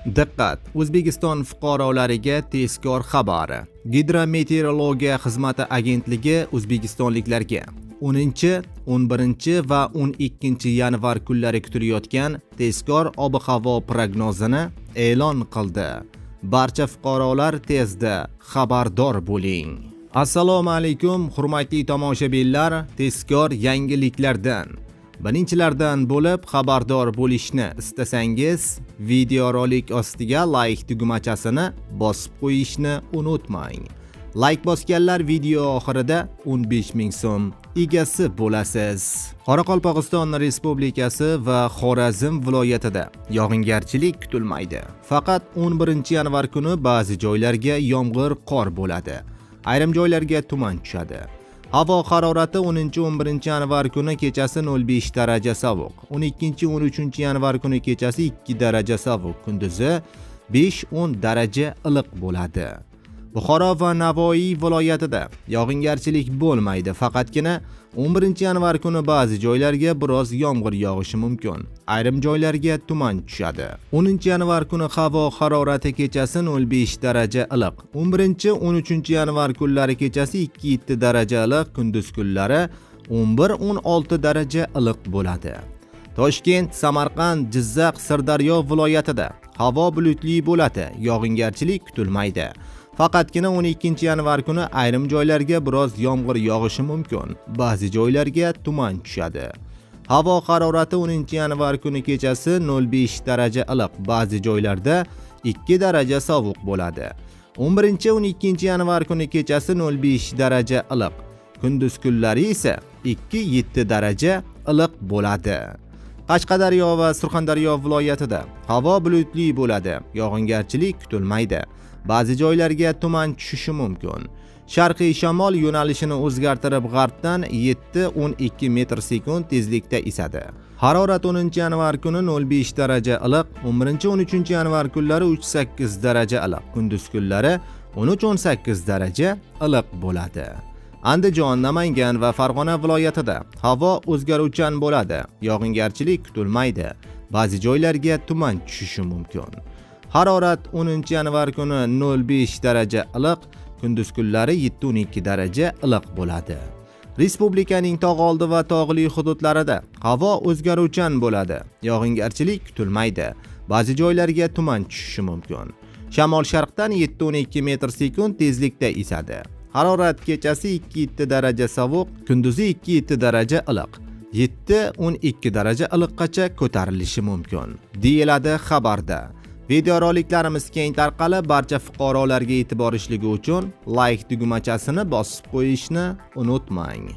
Diqqat! O'zbekiston fuqarolariga tezkor xabari. Gidrometeorologiya xizmati agentligi o'zbekistonliklarga 10, 11 va 12 yanvar kunlari kutilayotgan tezkor ob-havo prognozini e'lon qildi. Barcha fuqarolar tezda xabardor bo'ling. Assalomu alaykum, hurmatli tomoshabinlar, tezkor yangiliklardan birinchilardan bo'lib xabardor bo'lishni istasangiz, videorolik ostiga like tugmachasini bosib qo'yishni unutmang. Like bosganlar video oxirida 15 ming so'm egasi bo'lasiz. Qoraqalpog'iston Respublikasi va Xorazm viloyatida yog'ingarchilik kutilmaydi. Faqat 11 yanvar kuni ba'zi joylarga yomg'ir, qor bo'ladi. Ayrim joylarga tuman tushadi. Havo harorati 10-11 yanvar kuni kechasi 05 daraja sovuq, 12-13 yanvar kuni kechasi 2 daraja sovuq, kunduzi 5-10 daraja iliq bo'ladi. Buxoro va Navoiy viloyatida yog'ingarchilik bo'lmaydi, faqatgina 11 yanvar kuni ba'zi joylarga biroz yomg'ir yog'ishi mumkin. Ayrim joylarga tuman tushadi. 10 yanvar kuni havo harorati kechasi 05 daraja iliq, 11-13 yanvar kunlari kechasi 2-7 daraja iliq, kunduz kunlari 11-16 daraja iliq bo'ladi. Toshkent, Samarqand, Jizzax, Sirdaryo viloyatida havo bulutli bo'ladi, yog'ingarchilik kutilmaydi. Faqatgina 12 yanvar kuni ayrim joylarga biroz yomg'ir yog'ishi mumkin. Ba'zi joylarga tuman tushadi. Havo harorati 10 yanvar kuni kechasi 05 daraja iliq, ba'zi joylarda 2 daraja sovuq bo'ladi. 11-12 yanvar kuni kechasi 05 daraja iliq, kunduz kunlari esa 2-7 daraja iliq bo'ladi. Qashqadaryo va Surxondaryo viloyatida havo bulutli bo'ladi, yog'ingarchilik kutilmaydi. Ba'zi joylarga tuman tushishi mumkin. Sharqiy shamol yo'nalishini o'zgartirib g'arbdan 7-12 metr/sekund tezlikda esadi. Harorat 10 yanvar kuni 05 daraja iliq, 11-13 yanvar kunlari 3-8 daraja iliq, kunduz kunlari 13-18 daraja iliq bo'ladi. Andijon, Namangan va Farg'ona viloyatida havo o'zgaruvchan bo'ladi, yog'ingarchilik kutilmaydi. Ba'zi joylarga tuman tushishi mumkin. Harorat 10 yanvar kuni 05 daraja iliq, kunduz kunlari 7-12 daraja iliq bo'ladi. Respublikaning tog'oldi va tog'li hududlarida havo o'zgaruvchan bo'ladi, yog'ingarchilik kutilmaydi. Ba'zi joylarga tuman tushishi mumkin. Shamol sharqdan 7-12 metr/sekund tezlikda esadi. Harorat kechasi 2-7 daraja sovuq, kunduzi 2-7 daraja iliq, 7-12 daraja iliqqacha ko'tarilishi mumkin, deyiladi xabarda. Videoroliklarimiz keng tarqalib, barcha fuqarolarga yetib borishligi uchun like tugmachasini bosib qo'yishni unutmang.